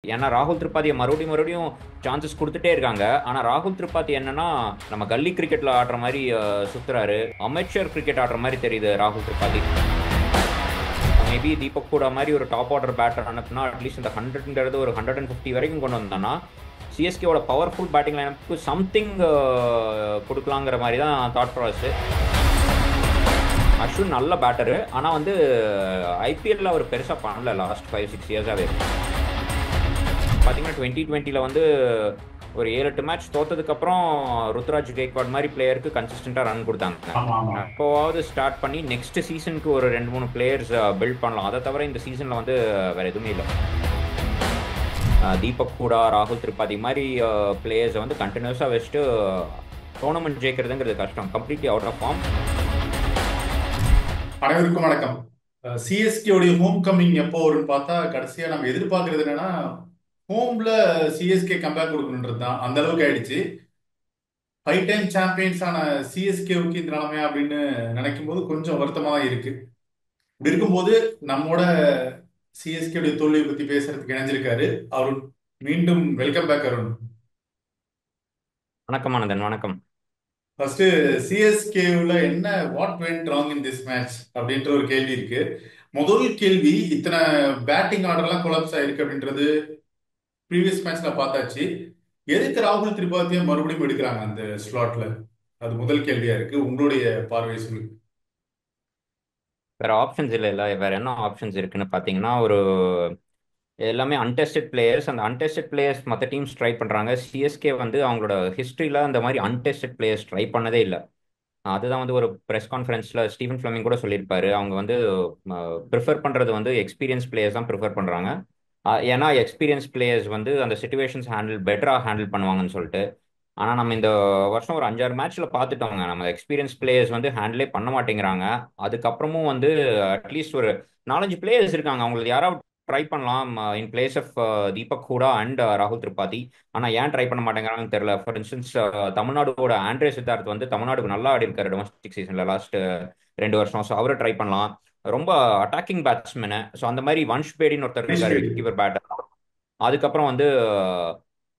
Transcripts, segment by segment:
ஏன்னா ராகுல் திரிபாதியை மறுபடியும் மறுபடியும் சான்சஸ் கொடுத்துட்டே இருக்காங்க. ஆனால் ராகுல் திரிபாதி என்னன்னா நம்ம கல்லி கிரிக்கெட்டில் ஆடுற மாதிரி சுத்துறாரு. அமெச்சர் கிரிக்கெட் ஆடுற மாதிரி தெரியுது ராகுல் திரிபாதி. மேபி தீபக் கூட மாதிரி ஒரு டாப் ஆர்டர் பேட்டர் அனுப்புனா அட்லீஸ்ட் இந்த 100ங்கிறது ஒரு 150 வரைக்கும் கொண்டு வந்தானா சிஎஸ்கேவோட பவர்ஃபுல் பேட்டிங் லைனப்புக்கு சம்திங் கொடுக்கலாங்கிற மாதிரி தான் தாட் ப்ராசஸ். அஸ்வின் நல்ல பேட்டரு, ஆனால் வந்து ஐபிஎல்ல அவர் பெருசாக பண்ணல லாஸ்ட் 5-6 இயர்ஸாகவே. பார்த்தீங்கன்னா 2020 வந்து ஒரு 7-8 மேட்ச் தோத்ததுக்கப்புறம் ருத்ராஜ் கெய்க்வாட் மாதிரி பிளேயருக்கு கன்சிஸ்டண்டாக ரன் கொடுத்தாங்க. அப்போவாவது ஸ்டார்ட் பண்ணி நெக்ஸ்ட் சீசனுக்கு ஒரு 2-3 பிளேயர்ஸ் பில்ட் பண்ணலாம். அதை தவிர இந்த சீசனில் வந்து வேற எதுவுமே இல்லை. தீபக் கூடா, ராகுல் திரிபாதி மாதிரி பிளேயர்ஸை வந்து கண்டினியூஸாக வச்சுட்டு டோர்னமெண்ட் ஜெயிக்கிறதுங்கிறது கஷ்டம். Completely out of form. அனைவருக்கும் வணக்கம். சிஎஸ்கே உடைய ஹோம் கம்மிங் எப்போ வரும்னு பார்த்தா கடைசியா நம்ம எதிர்பார்க்கறது என்னன்னா ஹோம்ல சிஎஸ்கே கம்பேக் கொடுக்கணுன்றது தான். அந்த அளவுக்கு ஆயிடுச்சு. 5 டைம் சாம்பியன்ஸ் ஆன சிஎஸ்கேவுக்கு இந்த நிலைமையா அப்படின்னு நினைக்கும் போது கொஞ்சம் வருத்தமா தான் இருக்கு. இப்படி இருக்கும்போது நம்மோட சிஎஸ்கே உடைய தோல்வியை பத்தி பேசுறதுக்கு இணைஞ்சிருக்காரு அருண். மீண்டும் வெல்கம் பேக் அருண். வணக்கம் ஆனந்தன், வணக்கம். ஃபர்ஸ்ட், சிஎஸ்கேவில் என்ன what went wrong in this match அப்படின்ற ஒரு கேள்வி இருக்கு. முதல் கேள்வி, இத்தனை பேட்டிங் ஆர்டர்லாம் கொலாப்ஸ் ஆயிருக்கு அப்படின்றது ப்ரீவியஸ் மேட்ச்ல பார்த்தாச்சு. எதுக்கு ராகுல் திரிபாத்தியை மறுபடியும் எடுக்கிறாங்க அந்த ஸ்லாட்ல? அது முதல் கேள்வியா இருக்கு. உங்களுடைய பார்வை சொல்லுங்க. வேற ஆப்ஷன்ஸ் இல்லை. வேற என்ன ஆப்ஷன்ஸ் இருக்குன்னு பார்த்தீங்கன்னா, ஒரு எல்லாமே அன்டெஸ்டட் பிளேயர்ஸ். அந்த அன்டெஸ்டட் பிளேயர்ஸ் மற்ற டீம்ஸ் ட்ரை பண்ணுறாங்க. சிஎஸ்கே வந்து அவங்களோட ஹிஸ்ட்ரியில் அந்த மாதிரி அன்டெஸ்டட் பிளேயர்ஸ் ட்ரை பண்ணதே இல்லை. அதுதான் வந்து ஒரு ப்ரெஸ் கான்ஃபரன்ஸில் ஸ்டீஃபன் ஃப்ளமிங் கூட சொல்லியிருப்பாரு. அவங்க வந்து ப்ரிஃபர் பண்ணுறது வந்து எக்ஸ்பீரியன்ஸ் பிளேயர்ஸ் தான் ப்ரிஃபர் பண்ணுறாங்க. ஏன்னா எக்ஸ்பீரியன்ஸ் பிளேயர்ஸ் வந்து அந்த சுச்சுவேஷன்ஸ் பெட்டராக ஹேண்டில் பண்ணுவாங்கன்னு சொல்லிட்டு. ஆனால் நம்ம இந்த வருஷம் ஒரு 5-6 மேட்ச்சில் பார்த்துட்டோங்க, நம்ம எக்ஸ்பீரியன்ஸ் பிளேயர்ஸ் வந்து ஹேண்டிலே பண்ண மாட்டேங்கிறாங்க. அதுக்கப்புறமும் வந்து அட்லீஸ்ட் ஒரு 4-5 பிளேயர்ஸ் இருக்காங்க, அவங்களுக்கு யாராவது ட்ரை பண்ணலாம் in place of Deepak Hooda and ராகுல் திரிபாதி. ஆனால் ஏன் ட்ரை பண்ண மாட்டேங்கிறாங்கன்னு தெரியல. ஃபார் இன்ஸ்டன்ஸ் தமிழ்நாடோட ஆண்ட்ரே சித்தார்த் வந்து தமிழ்நாடுக்கு நல்லா ஆடி இருக்காரு டொமஸ்டிக் சீசனில் லாஸ்ட் 2 வருஷம். ஸோ அவரை ட்ரை பண்ணலாம். ரொம்ப அட்டாக்கிங் பேட்ஸ்மேனு. ஸோ அந்த மாதிரி வன்ஷ் பேடின்னு ஒருத்தர் மனிஷ் இருக்காரு, பேடி. Wicket keeper batter. அதுக்கப்புறம் வந்து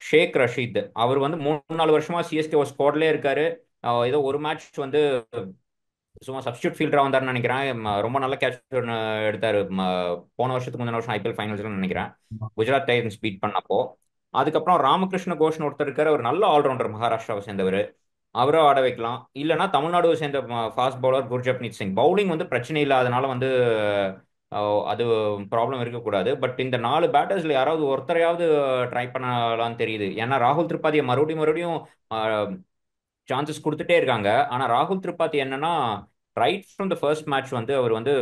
ஷேக் ரஷீத், அவர் வந்து 3-4 வருஷமா சிஎஸ்கே ஸ்குவாட்லேயே இருக்காரு. ஏதோ ஒரு மேட்ச் வந்து சும்மா சப்ஸ்டியூட் ஃபீல்டரா வந்தாருன்னு நினைக்கிறேன். ரொம்ப நல்ல கேட்ச் எடுத்தாரு போன வருஷத்துக்கு முந்தின வருஷம் ஐபிஎல் ஃபைனல்ஸ்ல நினைக்கிறேன், குஜராத் டைட்டன்ஸ் பீட் பண்ணப்போ. அதுக்கப்புறம் ராமகிருஷ்ண கோஷ்னு ஒருத்தர் இருக்காரு, ஒரு நல்ல ஆல்ரவுண்டர், மகாராஷ்டிராவை சேர்ந்தவர். அவரை ஆட வைக்கலாம். இல்லைன்னா தமிழ்நாடுவை சேர்ந்த fast bowler Gurjapneet Singh. Bowling வந்து பிரச்சனை இல்லாதனால வந்து அது ப்ராப்ளம் இருக்கக்கூடாது. பட் இந்த 4 பேட்டர்ஸ்ல யாராவது ஒருத்தரையாவது ட்ரை பண்ணலாம்னு தெரியுது. ஏன்னா ராகுல் திரிபாதியை மறுபடியும் மறுபடியும் சான்சஸ் கொடுத்துட்டே இருக்காங்க. ஆனால் ராகுல் திரிபாதி என்னன்னா right from the first match வந்து அவர் வந்து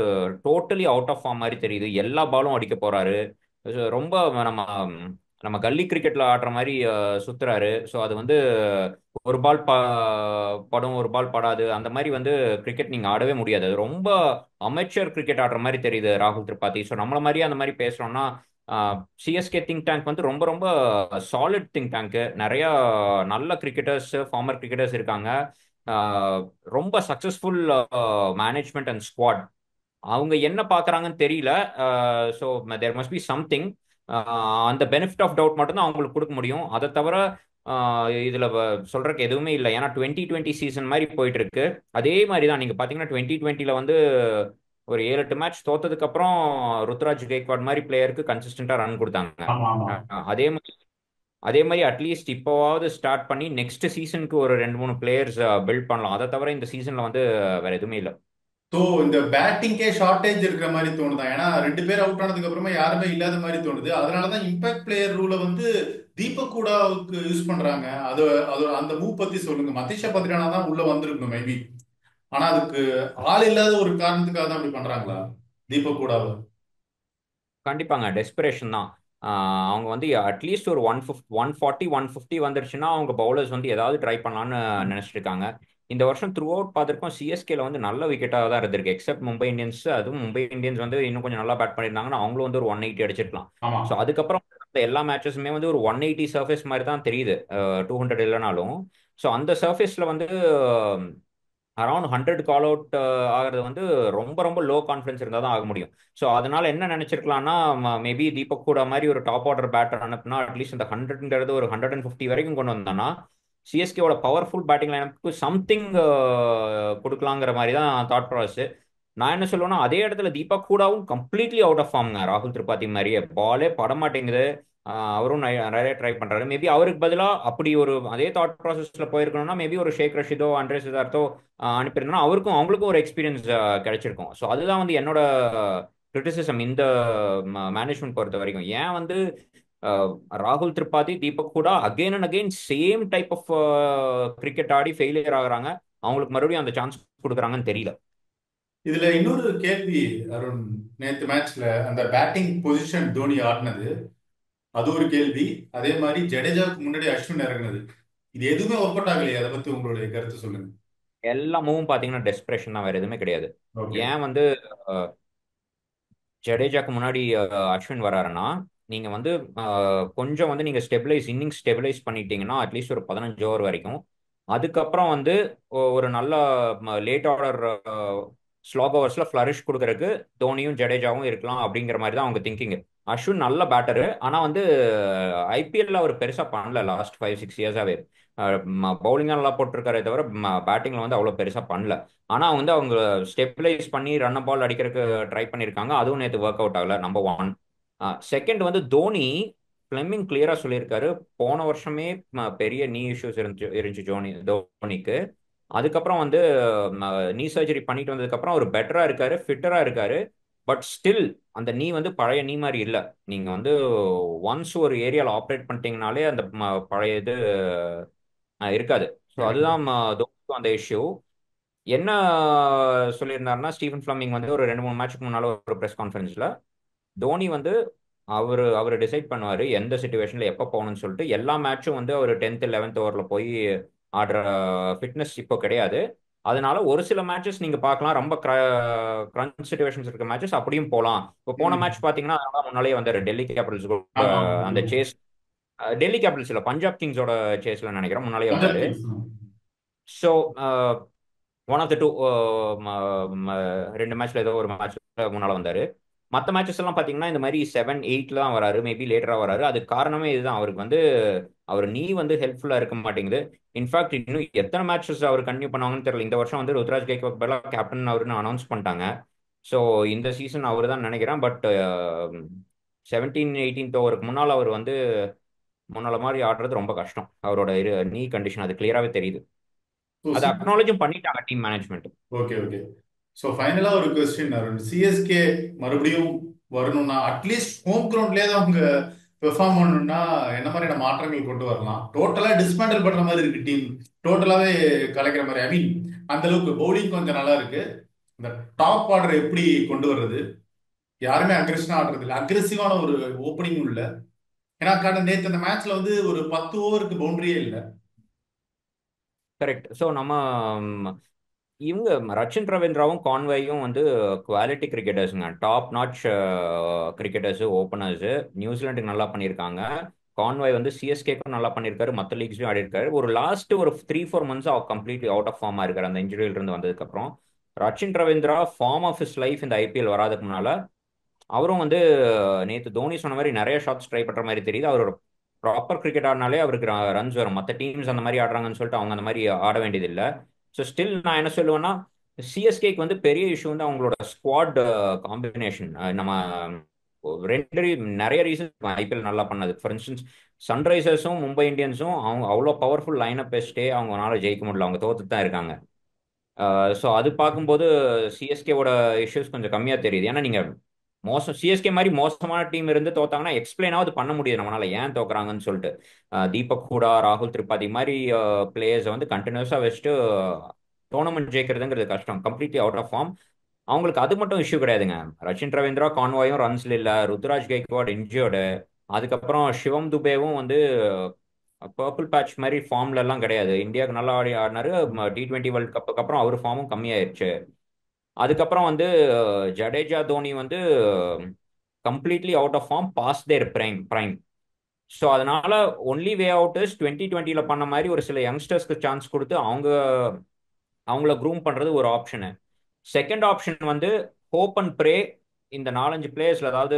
டோட்டலி அவுட் ஆஃப் ஃபார்ம் மாதிரி தெரியுது. எல்லா பாலும் அடிக்க போறாரு. ரொம்ப நம்ம நம்ம கல்லி கிரிக்கெட்ல ஆடுற மாதிரி சுத்துறாரு. ஸோ அது வந்து ஒரு பால் படும், ஒரு பால் படாது, அந்த மாதிரி வந்து கிரிக்கெட் நீங்க ஆடவே முடியாது. அது ரொம்ப அமெச்சர் கிரிக்கெட் ஆடுற மாதிரி தெரியுது ராகுல் திரிபாதி. ஸோ நம்மள மாதிரியே அந்த மாதிரி பேசுறோம்னா சிஎஸ்கே திங்க் டேங்க் வந்து ரொம்ப ரொம்ப சாலிட் திங்க் டேங்க். நிறைய நல்ல கிரிக்கெட்டர்ஸ், ஃபார்மர் கிரிக்கெட்டர்ஸ் இருக்காங்க. ஆஹ் ரொம்ப சக்சஸ்ஃபுல் மேனேஜ்மெண்ட் அண்ட் ஸ்குவாட். அவங்க என்ன பார்க்குறாங்கன்னு தெரியல. So there must be something. அந்த பெனிஃபிட் ஆஃப் டவுட் மட்டும்தான் அவங்களுக்கு கொடுக்க முடியும். அதை தவிர இதில் சொல்றதுக்கு எதுவுமே இல்லை. ஏன்னா 2020 சீசன் மாதிரி போயிட்டு இருக்கு. அதே மாதிரி தான் நீங்கள் பார்த்தீங்கன்னா 2020 வந்து ஒரு 7-8 மேட்ச் தோத்ததுக்கு அப்புறம் ருத்ராஜ் கெய்க்வாட் மாதிரி பிளேயருக்கு கன்சிஸ்டண்டா ரன் கொடுத்தாங்க. ஆமா ஆமா. அதே மாதிரி அட்லீஸ்ட் இப்போவாவது ஸ்டார்ட் பண்ணி நெக்ஸ்ட் சீசனுக்கு ஒரு 2-3 பிளேயர்ஸ் பில்ட் பண்ணலாம். அதை தவிர இந்த சீசன்ல வந்து வேற எதுவுமே இல்லை. ஸோ இந்த பேட்டிங்கே ஷார்டேஜ் இருக்கிற மாதிரி தோணுதா? ஏன்னா 2 பேர் அவுட் ஆனதுக்கு அப்புறமா யாருமே இல்லாத மாதிரி தோணுது. அதனாலதான் இம்பாக்ட் பிளேயர் ரூலை வந்து தீபக் கூடாவுக்கு யூஸ் பண்றாங்க. அது அது அந்த மூவ் பத்தி சொல்லுங்க. மதிஷா பத்ரியானா தான் உள்ள வந்திருக்கணும் மேபி. ஆனா அதுக்கு ஆள் இல்லாத ஒரு காரணத்துக்காக தான் அப்படி பண்றாங்களா தீபக் கூடாவை? கண்டிப்பாங்க, டெஸ்பிரேஷன் தான். அவங்க வந்து அட்லீஸ்ட் ஒரு 140 150 வந்துருச்சுன்னா அவங்க பவுலர்ஸ் வந்து ஏதாவது ட்ரை பண்ணலான்னு நினைச்சிட்டு இருக்காங்க. இந்த வருஷம் த்ரூ அவுட் பார்த்துருக்கோம், சிஎஸ்கேல வந்து நல்ல விக்கெட்டாக தான் இருந்திருக்கு. Accept Mumbai Indians. அதுவும் மும்பை இந்தியன்ஸ் வந்து இன்னும் கொஞ்சம் நல்லா பேட் பண்ணியிருந்தாங்கன்னா அவங்களும் வந்து ஒரு 180 அடிச்சிருக்கலாம். ஆமா. ஸோ அதுக்கப்புறம் எல்லா மேட்சஸுமே வந்து ஒரு 180 சர்ஃபேஸ் மாதிரி தான் தெரியுது, 200 இல்லைனாலும். ஸோ அந்த சர்ஃபேஸில் வந்து அரௌண்ட் 100 கால் அவுட் ஆகிறது வந்து ரொம்ப ரொம்ப லோ கான்ஃபிடன்ஸ் இருந்தால் தான் ஆக முடியும். ஸோ அதனால என்ன நினைச்சிருக்கலாம்னா, மேபி தீபக் கூட மாதிரி ஒரு டாப் ஆர்டர் பேட்டர் அனுப்புனா அட்லீஸ்ட் இந்த 100ங்கிறது ஒரு 150 வரைக்கும் கொண்டு வந்தானா சிஎஸ்கேவோட பவர்ஃபுல் பேட்டிங் லைனப்புக்கு சம்திங் கொடுக்கலாங்கிற மாதிரி தான் தாட் ப்ராசஸ். நான் என்ன சொல்லுவேன்னா, அதே இடத்துல தீபக் கூடாவும் கம்ப்ளீட்லி அவுட் ஆஃப் ஃபார்ம்ங்க. ராகுல் திரிபாதி மாதிரியே பாலே பட மாட்டேங்குது. அவரும் நிறைய ட்ரை பண்றாரு. மேபி அவருக்கு பதிலா அப்படி ஒரு அதே தாட் ப்ராசஸ்ல போயிருக்கணும்னா மேபி ஒரு ஷேக் ரஷீதோ அண்ட்ரே சித்தார்த்தோ அனுப்பியிருந்தோம்னா அவங்களுக்கும் ஒரு எக்ஸ்பீரியன்ஸ் கிடைச்சிருக்கும். ஸோ அதுதான் வந்து என்னோட கிரிட்டிசிசம் இந்த மேனேஜ்மெண்ட் பொறுத்த வரைக்கும். ஏன் வந்து அஹ், ராகுல் திரிபாதி தீபக் கூட again and again same type of cricket ஆடி ஃபெயிலியர் ஆகுறாங்க, அவங்களுக்கு மறுபடியும் அந்த சான்ஸ் கொடுக்குறாங்கன்னு தெரியல. இதுல இன்னொரு கேள்வி அருண், நேத்து மேட்ச்ல அந்த பேட்டிங் பொசிஷன் தோனி ஆடினது அது ஒரு கேள்வி. அதே மாதிரி ஜடேஜாவுக்கு முன்னாடி அஸ்வின் இறங்குனது, இது எதுவுமே ஒர்க் அவுட் ஆகலையே. அதை பத்தி உங்களுடைய கருத்து சொல்லுங்க. எல்லா மூவும் பார்த்தீங்கன்னா டெஸ்பரேஷன் தான், வேற எதுவுமே கிடையாது. ஓகே. ஏன் வந்து ஜடேஜாக்கு முன்னாடி அஸ்வின் வராருன்னா, நீங்க வந்து கொஞ்சம் வந்து நீங்க இன்னிங்ஸ் ஸ்டெபிலைஸ் பண்ணிட்டீங்கன்னா அட்லீஸ்ட் ஒரு 15 ஓவர் வரைக்கும். அதுக்கப்புறம் வந்து ஒரு நல்ல லேட் ஆர்டர் ஸ்லாக் ஓவர்ஸ்ல ஃபிளரிஷ் கொடுக்கறதுக்கு தோனியும் ஜடேஜாவும் இருக்கலாம் அப்படிங்கிற மாதிரி தான் அவங்க திங்கிங். அஸ்வின் நல்ல பேட்டரு, ஆனா வந்து ஐபிஎல்ல அவர் பெருசா பண்ணல லாஸ்ட் 5-6 இயர்ஸாவே. பவுலிங் நல்லா போட்டிருக்காரே தவிர பேட்டிங்ல வந்து அவ்வளவு பெருசா பண்ணல. ஆனா வந்து அவங்க ஸ்டெபிலைஸ் பண்ணி ரன் பால் அடிக்கிறதுக்கு ட்ரை பண்ணியிருக்காங்க, அதுவும் நேற்று ஒர்க் அவுட் ஆகல. Number one. செகண்ட் வந்து தோனி, பிளெமிங் கிளியரா சொல்லியிருக்காரு, போன வருஷமே பெரிய நீ இஷ்யூஸ் இருந்துச்சு தோனிக்கு. அதுக்கப்புறம் வந்து நீ சர்ஜரி பண்ணிட்டு வந்ததுக்கு அப்புறம் அவர் பெட்டரா இருக்காரு, ஃபிட்டரா இருக்காரு. பட் ஸ்டில் அந்த நீ வந்து பழைய நீ மாதிரி இல்ல. நீங்க வந்து ஒன்ஸ் ஒரு ஏரியால ஆப்ரேட் பண்ணிட்டீங்கனாலே அந்த பழைய இது இருக்காது. So correct. அதுதான் தோனிக்கும் அந்த இஷ்யூ. என்ன சொல்லியிருந்தாருன்னா, ஸ்டீஃபன் ஃபிளமிங் வந்து ஒரு 2-3 மேட்ச்க்கு முன்னால ஒரு ப்ரெஸ் கான்ஃபரன்ஸ்ல தோனி வந்து அவர் டிசைட் பண்ணுவாரு எந்த சுச்சுவேஷன்ல எப்போ போகணும்னு சொல்லிட்டு. எல்லா மேட்சும் வந்து அவர் 10th 11th ஓவர்ல போய் ஆடுற ஃபிட்னஸ் இப்போ கிடையாது. அதனால ஒரு சில மேட்சஸ் நீங்க பார்க்கலாம், ரொம்ப கிரன்ச் சுச்சுவேஷன்ஸ் இருக்க மேட்சஸ் அப்படியும் போகலாம். இப்போ போன ம். மேட்ச் பாத்தீங்கன்னா அதனால முன்னாலே வந்தாரு டெல்லி கேபிட்டல்ஸ் ஆமா. அந்த சேஸ். டெல்லி கேபிட்டல்ஸ் இல்ல, பஞ்சாப் கிங்ஸோட சேஸ்ல நினைக்கிறேன் முன்னாலே பஞ்சாப் வந்தாரு. Kings. So one of the two, ரெண்டு மேட்ச்ல ஏதோ ஒரு மேட்ச்ல முன்னால வந்தாரு. மற்ற மேட்சஸ் எல்லாம் பாத்தீங்கன்னா இந்த மாதிரி 7-8 தான் வராரு, மேபி லேட்டரா வராரு. அது காரணமே இதுதான், அவருக்கு வந்து அவர் நீ வந்து ஹெல்ப்ஃபுல்லா இருக்க மாட்டேங்குது. இன்ஃபேக்ட் இன்னும் எத்தனை மேட்சஸ் அவர் கண்டினியூ பண்ணுவாங்கன்னு தெரியல. இந்த வருஷம் வந்து ருத்ராஜ் கைக்வாட் பதிலாக கேப்டன் அவருன்னு அனௌன்ஸ் பண்ணிட்டாங்க. ஸோ இந்த சீசன் அவர் தான் நினைக்கிறேன். பட் 17th 18th ஓவருக்கு முன்னால் அவர் வந்து முன்னால மாதிரி ஆடுறது ரொம்ப கஷ்டம். அவரோட நீ கண்டிஷன் அது கிளியராகவே தெரியுது. ஸோ அதை அக்னாலஜும் பண்ணிட்டாங்க team management. Okay, okay. So ஃபைனலா ஒரு கொஸ்டின் அருண், சிஎஸ்கே மறுபடியும் வரணும்னா அட்லீஸ்ட் ஹோம் கிரவுண்ட்லேயே தான் அவங்க பெர்ஃபார்ம் பண்ணணும்னா என்ன மாதிரியான மாற்றங்கள் கொண்டு வரலாம்? டோட்டலா டிஸ்மேண்டில் பண்ற மாதிரி இருக்கு டீம், டோட்டலாவே கலைக்கிற மாதிரி. ஐ மீன் அந்த அளவுக்கு பவுலிங் கொஞ்சம் நல்லா இருக்கு. இந்த டாப் ஆர்டர் எப்படி கொண்டு வர்றது? யாருமே அக்ரெஷனா ஆடுறது இல்லை, அக்ரெசிவான ஒரு ஓப்பனிங்கும் இல்லை. ஏன்னா நேற்று அந்த மேட்ச்ல வந்து ஒரு 10 ஓவருக்கு பவுண்டரியே இல்லை. கரெக்ட். ஸோ நம்ம இவங்க ரச்சின் ரவீந்திராவும் கான்வேயும் வந்து குவாலிட்டி கிரிக்கெட்டர்ஸுங்க, டாப் நாட்ச் கிரிக்கெட்டர்ஸு, ஓப்பனர்ஸு. நியூசிலாண்டுக்கு நல்லா பண்ணியிருக்காங்க. கான்வாய் வந்து சிஎஸ்கேக்கும் நல்லா பண்ணியிருக்காரு, மற்ற லீக்ஸ்லையும் ஆடி இருக்காரு. ஒரு லாஸ்ட் ஒரு 3-4 மந்த்ஸ் கம்ப்ளீட்லி அவுட் ஆஃப் ஃபார்மா இருக்காரு அந்த இன்ஜுரியில இருந்து வந்ததுக்கப்புறம். Rachin Ravindra form of his life இந்த ஐபிஎல் வராதுக்கு முன்னால அவரும் வந்து நேற்று தோனி சொன்ன மாதிரி நிறைய ஷாட்ஸ் ட்ரை பண்ற மாதிரி தெரியுது. அவர் ஒரு ப்ராப்பர் கிரிக்கெட் ஆடினாலே அவருக்கு ரன்ஸ் வரும். மற்ற டீம்ஸ் அந்த மாதிரி ஆடுறாங்கன்னு சொல்லிட்டு அவங்க அந்த மாதிரி ஆட வேண்டியது இல்லை. ஸோ ஸ்டில் நான் என்ன சொல்லுவேன்னா, சிஎஸ்கேக்கு வந்து பெரிய இஷ்யூ வந்து அவங்களோட ஸ்குவாட் காம்பினேஷன். நம்ம ரெண்டு நிறைய ரீசன் ஐபிஎல் நல்லா பண்ணது. ஃபார் இன்ஸ்டன்ஸ் சன்ரைசர்ஸும் மும்பை இந்தியன்ஸும் அவங்க அவ்வளோ பவர்ஃபுல் லைனப் வச்சுட்டே அவங்களால ஜெயிக்க முடியல, அவங்க தோத்துட்டு தான் இருக்காங்க. ஸோ அது பார்க்கும்போது சிஎஸ்கேவோட இஷ்யூஸ் கொஞ்சம் கம்மியாக தெரியுது. ஏன்னா நீங்கள் சிஎஸ்கே மாதிரி மோசமான டீம் இருந்து தோத்தாங்கன்னா எக்ஸ்பிளைனாவது பண்ண முடியுது நம்மளால ஏன் தோக்குறாங்கன்னு சொல்லிட்டு. தீபக் ஹூடா, ராகுல் திரிபாதி மாதிரி பிளேயர்ஸை வந்து கண்டினியூஸாக வச்சுட்டு டோர்னமெண்ட் ஜெயிக்கிறதுங்கிறது கஷ்டம். Completely out of form. அவங்களுக்கு அது மட்டும் இஷ்யூ கிடையாதுங்க. ரச்சின் ரவீந்திரா கான்வாயும் ரன்ஸ்ல இல்ல, ருத்துராஜ் கைக்வாட் இன்ஜியோர்டு. அதுக்கப்புறம் சிவம் துபேவும் வந்து பர்பிள் பேட்ச் மாதிரி ஃபார்ம்ல எல்லாம் கிடையாது. இந்தியாவுக்கு நல்லா ஆடினாரு. T20 வேர்ல்ட் கப்புக்கு அப்புறம் அவர் ஃபார்மும் கம்மியாயிருச்சு. அதுக்கப்புறம் வந்து ஜடேஜா தோனி வந்து completely out of form, past their prime. So அதனால ஒன்லி வே அவுட் இஸ் 2020ல பண்ண மாதிரி ஒரு சில யங்ஸ்டர்ஸ்க்கு சான்ஸ் கொடுத்து அவங்க அவங்கள க்ரூம் பண்றது ஒரு ஆப்ஷனு. செகண்ட் ஆப்ஷன் வந்து ஹோப் அண்ட் ப்ரே. இந்த நாலஞ்சு பிளேயர்ஸ்ல அதாவது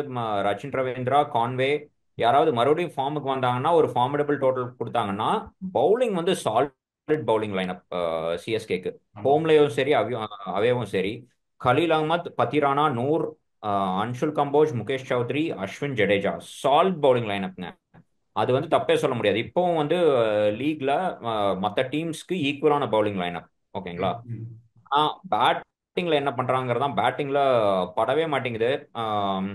ரச்சின் ரவீந்திரா, கான்வே யாராவது மறுபடியும் ஃபார்முக்கு வந்தாங்கன்னா, ஒரு ஃபார்மடபிள் டோட்டல் கொடுத்தாங்கன்னா, பவுலிங் வந்து சாலிட் பவுலிங் லைனப் சிஎஸ்கேக்கு. ஆமா. ஹோம்லேயும் சரி, அவேவும் சரி. கலீல் அகமத், பத்திரானா, நூர், அன்ஷுல் கம்போஜ், முகேஷ் சௌத்ரி, அஸ்வின், ஜடேஜா, சாலிட் பவுலிங் லைனப்ங்க. அது வந்து தப்பே சொல்ல முடியாது. இப்போவும் வந்து லீக்ல மற்ற டீம்ஸ்க்கு ஈக்குவலான பவுலிங் லைனப். ஓகேங்களா? ம், ம். பேட்டிங்ல என்ன பண்றாங்கிறதா பேட்டிங்ல படவே மாட்டேங்குது. ஆம்,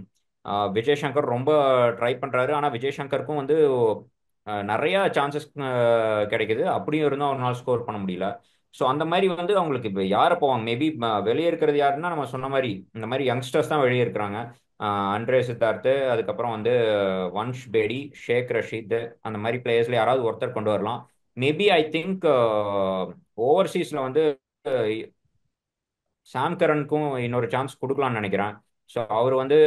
விஜய் சங்கர் ரொம்ப ட்ரை பண்றாரு. ஆனா விஜய் சங்கருக்கும் வந்து நிறைய சான்சஸ் கிடைக்குது. அப்படியும் இருந்தும் ஒரு நாள் ஸ்கோர் பண்ண முடியல. ஸோ அந்த மாதிரி வந்து அவங்களுக்கு இப்போ யாரை போவாங்க? மேபி வெளியே இருக்கிறது யாருன்னா, நம்ம சொன்ன மாதிரி இந்த மாதிரி யங்ஸ்டர்ஸ் தான் வெளியே இருக்கிறாங்க. அண்ட்ரே சித்தார்த்து, அதுக்கப்புறம் வந்து வன்ஷ் பேடி, ஷேக் ரஷீத், அந்த மாதிரி பிளேயர்ஸ்ல யாராவது ஒருத்தர் கொண்டு வரலாம். மேபி ஐ திங்க் ஓவர்சீஸ்ல வந்து சாம் கரனுக்கும் இன்னொரு சான்ஸ் கொடுக்கலாம்னு நினைக்கிறேன். ஸோ அவர் வந்து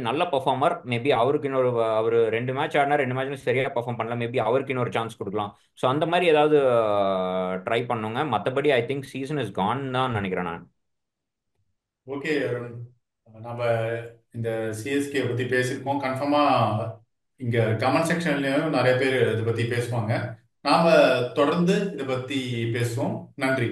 நல்ல பெர்ஃபார்மர். மேபி அவருக்கு இன்னொரு அவர் 2 மேட்ச் ஆடினா 2 மேட்ச்ல சரியா பெர்ஃபார்ம் பண்ணல. மேபி அவருக்கு இன்னொரு சான்ஸ் கொடுக்கலாம். ஸோ அந்த மாதிரி ஏதாவது ட்ரை பண்ணுங்க. மற்றபடி I think season is gone தான் நினைக்கிறேன் நான். ஓகே அருண், நம்ம இந்த சிஎஸ்கே பத்தி பேசியிருக்கோம். கன்ஃபார்மா இங்க கமெண்ட் செக்ஷன்லயும் நிறைய பேர் இதை பத்தி பேசுவாங்க. நாம தொடர்ந்து இதை பத்தி பேசுவோம். நன்றி.